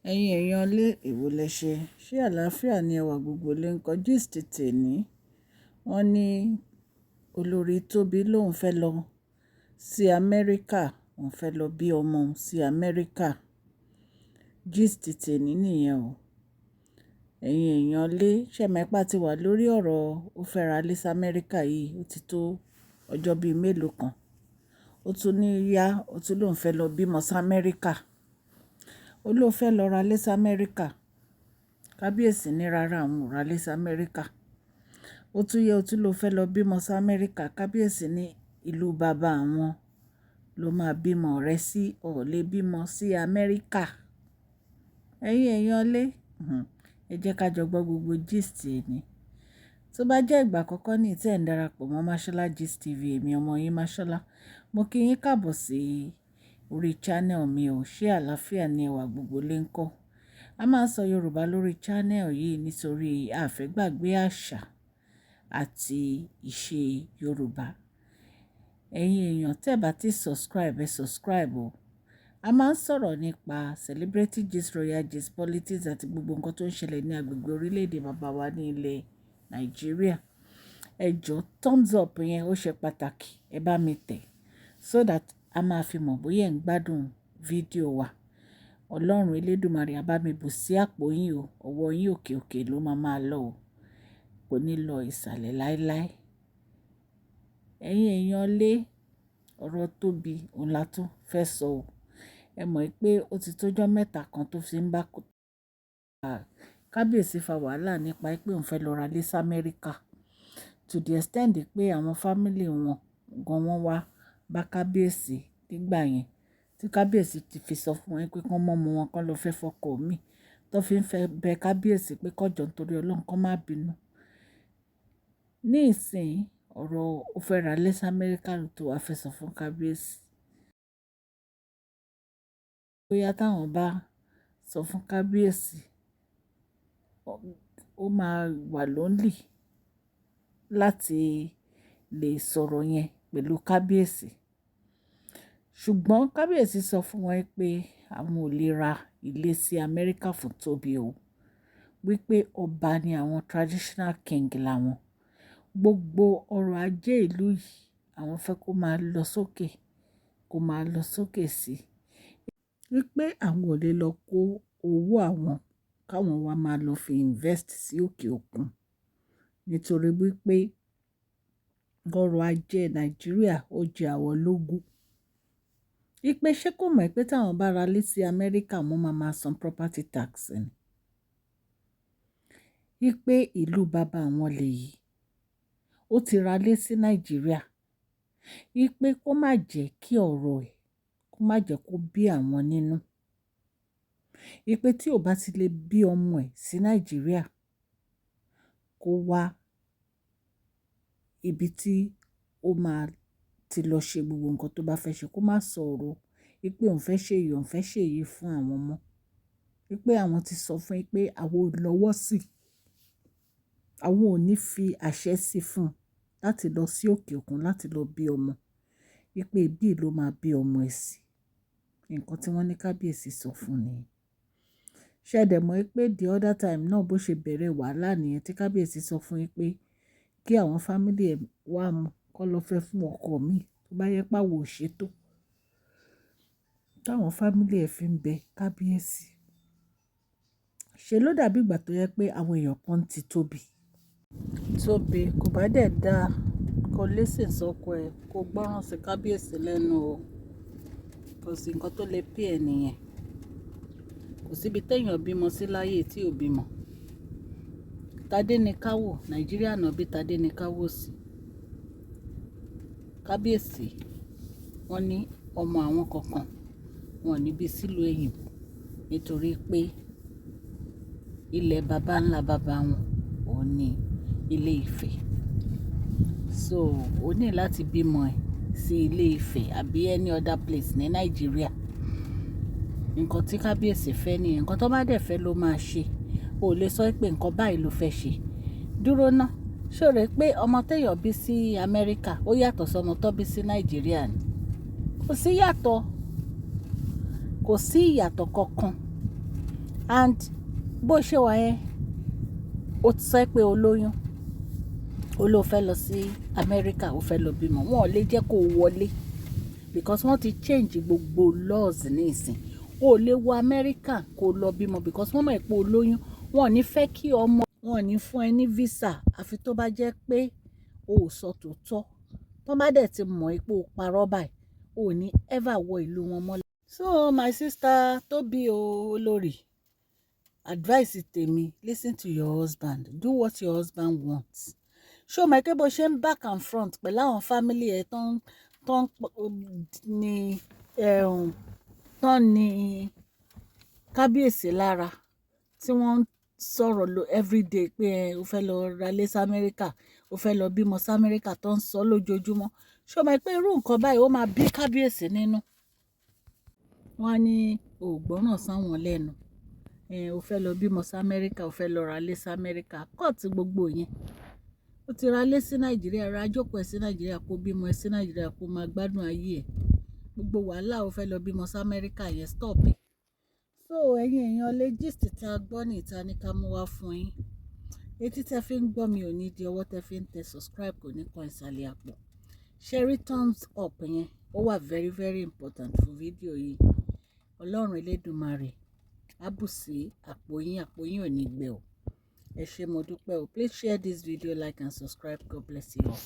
Ẹ̀yin èèyàn ilé èwo lẹ ṣé àlàáfíà ni ẹwà gbogbo lè ń kọ gist tèní. Wọ́n ní olórí Tobi lòun fẹ́ lọ sí Amẹ́ríkà, òun fẹ́ lọ bí ọmọ òun sí Amẹ́ríkà. Gist tèní nìyẹn o. Ẹ̀yin èèyàn ilé ṣẹ̀mẹ́pà ti wà lórí ọ̀rọ̀ ó fẹ́ ra lé sí Amẹ́ríkà yìí, ó ti tó ọjọ́ bíi mélòó kan. Ó tún ní yá, ó tún lòun fẹ́ lọ bímọ sí Amẹ́ríkà. Ó lóun fẹ́ lọ ra lé sí Amẹ́ríkà. Kabiyesi ní rárá àwọn ò ra lé sí Amẹ́ríkà. Ó tún yẹ ó tún lóun fẹ́ lọ bímọ sí Amẹ́ríkà. Kabiyesi ní ìlú bàbá àwọn ló máa bímọ rẹ̀ sí, ò lè bímọ sí Amẹ́ríkà. Ẹ̀yin èèyàn ilé, ẹ jẹ́ ká jọ gbọ́ gbogbo gist ni. Tó bá jẹ́ ìgbà àkọ́kọ́ ní tí ẹ̀ ń darapọ̀ mọ́ Mashola Gist TV, èmi ọmọ yín Mashola. Mo kí yín káàbọ̀ sí orí channel mi o. Ṣé àlàáfíà ni ẹwà gbogbo lè ń kọ́? A máa ń sọ Yorùbá lórí channel yìí nítorí a fẹ́ gbàgbé àṣà àti ìṣe Yorùbá. Ẹ̀yin èèyàn tẹ́ bá ti subscribe, ẹ subscribe o. A máa ń sọ̀rọ̀ nípa celebrity gist, royal gist, politics àti gbogbo nǹkan tó ń ṣẹlẹ̀ ní agbègbè orílẹ̀-èdè bàbá wa ní ilẹ̀ Nàìjíríà. Ẹ jọ̀ọ́ thumbs up yẹn ó ṣe pàtàkì, ẹ bá mi tẹ̀ so that a máa fi mọ̀ bóyá ẹ̀ ń gbádùn fídíò wa. Ọlọ́run Elédùmarè á bá mi bù sí àpò yín o, ọwọ́ yín òkè òkè ló máa lọ o, kò ní lọ ìsàlẹ̀ láéláé. Ẹ̀yin èèyàn lé ọ̀rọ̀ Tobi òun la tún fẹ́ sọ o. Ẹ mọ̀ pé ó ti tójọ́ mẹ́ta kan tó fi ń bá Kabiyesi fa wàhálà nípa pé òun fẹ́ lọ ra lé sí Amẹ́ríkà, to the extent pé àwọn family wọn gan wọ́n wá bá Kabiyesi nígbà yẹn tí Kabiyesi ti fi sọ fún wọn pé kán mọ́ ọmọ wọn kán lọ fẹ́ fọkọ mi, tó fi ń fẹ́ bẹ Kabiyesi pé kọ́jọ́ nítorí Ọlọ́run kán má bínú. Ní ìsìn ọ̀rọ̀ ó fẹ́ ra lé sí Amẹ́ríkà ló tó wá fẹ́ sọ fún Kabiyesi. Bóyá táwọn bá sọ fún Kabiyesi, ó máa wà lonely láti lè sọ̀rọ̀ yẹn pẹ̀lú Kabiyesi. Ṣùgbọ́n Kabiyesi sọ fún wọn pé àwọn ò lè ra ilé sí Amẹ́ríkà fún Tobi o, wípé ọba ni àwọn, traditional king làwọn. Gbogbo ọrọ̀ ajé ìlú yìí àwọn fẹ́ kó máa lọ sókè, kó máa lọ sókè sí. Wípé àwọn ò lè lọ kó owó àwọn káwọn wá máa lọ fi invest sí òkè òkun nítorí wípé ọrọ̀ ajé Nàìjíríà ó jẹ àwọn lógún. Wípé ṣé kò mọ̀ pé táwọn bá ra lé sí Amẹ́ríkà wọ́n máa san property tax ni. Wípé ìlú bàbá àwọn lèyí, ó ti ra lé sí Nàìjíríà. Wípé kó má jẹ́ kí ọ̀rọ̀ ẹ̀ kó má jẹ́ kó bí àwọn nínú. Wípé tí ò bá ti lè bí ọmọ ẹ̀ sí Nàìjíríà, kó wá ibi tí ó máa ti lọ ṣe gbogbo nǹkan tó bá fẹ́ ṣe, kó má sọ̀rọ̀ wípé òun fẹ́ ṣe èyí, òun fẹ́ ṣe èyí fún àwọn ọmọ. Wípé àwọn ti sọ fún pé àwọn ò lọ́wọ́ sí, àwọn ò ní fi àṣẹ sí fún láti lọ sí òkè òkun láti lọ bí ọmọ. Wípé ibí ló máa bí ọmọ ẹ̀ sí. Nǹkan tí wọ́n ní Kabiyesi sọ fún ni. Ṣé ẹ dẹ̀ mọ̀ pé the other time náà bó ṣe bẹ̀rẹ̀ wàhálà nìyẹn tí Kabiyesi sọ fún pé kí àwọn family ẹ̀ wá mú kó lọ fẹ́ fún ọkọ mi tó bá yẹ pé àwọn ò ṣètò. Táwọn family ẹ̀ fi ń bẹ Kabiyesi. Ṣé ló dàbí ìgbà tó yẹ pé àwọn èèyàn kan ti Tobi. Tobi kò bá dẹ̀ dá kó listen sọ́kọ ẹ̀ kó gbọ́ràn sí Kabiyesi lẹ́nu o. Kò sí nǹkan tó lè pay ẹ̀ nìyẹn. Kò síbi téèyàn bímọ sí láyé tí ò bímọ. Tadé ni ká wò, Nàìjíríà náà bí Tadé ni ká wò sí. Kabiyesi wọ́n ní ọmọ àwọn kankan wọn ò ní bí sílùú èyìnbó nítorí pé ilẹ̀ baba ńlá baba wọn ò ní Ilé Ifẹ̀. So ó ní láti bímọ ẹ̀ sí Ilé Ifẹ̀ àbí any other place ní Nàìjíríà. Nǹkan tí Kabiyesi fẹ́ nìyẹn, nǹkan tó bá dẹ̀ fẹ́ ló máa ṣe. O ò lè sọ pé nǹkan báyìí ló fẹ́ ṣe. Dúró ná, ṣó rẹ̀ pé ọmọ téèyàn bí sí Amẹ́ríkà ó yàtọ̀ sọmọ tó bí sí Nàìjíríà ni? Kò sí yàtọ̀. Kò sí ìyàtọ̀ kankan. and bó ṣe wà yẹn ó ti sọ pé olóyún ó ló fẹ́ lọ sí Amẹ́ríkà ó fẹ́ lọ bímọ wọn ò lè jẹ́ kó wọlé because wọ́n ti change gbogbo laws ní ìsìn o ò lè wọ Amẹ́ríkà kó lọ bímọ because wọ́n mọ̀ pé olóyún wọn ò ní fẹ́ kí ọmọ wọn ò ní fún ẹ ní visa àfi tó bá jẹ́ pé o ò sọ tòótọ́ tó bá dẹ̀ ti mọ̀ pé o parọ́ báyìí o ò ní ever wọ ìlú wọn mọ́lẹ̀. So my sister Tobi olórí advice tèmi listen to your husband do what your husband wants. Ṣó mọ̀ pé bó ṣe ń back and front pẹ̀lú àwọn family ẹ̀ tán ní Kabiyesi lára tí wọ́n ń sọ̀rọ̀ lo everyday pé o fẹ́ lọ ralé sí Amẹ́ríkà o fẹ́ lọ bímọ sí Amẹ́ríkà tó ń sọ lójoojúmọ́ ṣó mọ̀ pé irú nǹkan báyìí ó máa bí Kabiyesi nínú. Wọ́n á ní ògbọ́nà sáwọn lẹ́nu o fẹ́ lọ bímọ sí Amẹ́ríkà o fẹ́ lọ ralé sí Amẹ́ríkà kọ́ọ̀tì gbogbo yẹn ó ti ralé sí Nàìjíríà ra jókòó ẹ̀ sí Nàìjíríà kó bímọ ẹ̀ sí Nàìjíríà kó máa gbádùn ayé ẹ̀ gbogbo wàhálà o fẹ́ lọ bímọ sí Amẹ́ríkà yẹn stop it. So ẹ̀yin èèyàn lè gist tí a gbọ́ ní ìta ní ká mú wá fún yín etí tẹ́ fi ń gbọ́ mi ò ní di ọwọ́ tẹ́ fi ń tẹ subscribe kò ní kan ìsàlẹ̀ àpò share thumbs up yẹn ó wà very very important fún fídíò yìí Ọlọ́run Elédùmarè àbùsí àpò yín ò ní gbẹ o ẹ ṣé mo dúpẹ́ o please share this video like and subscribe God bless you all.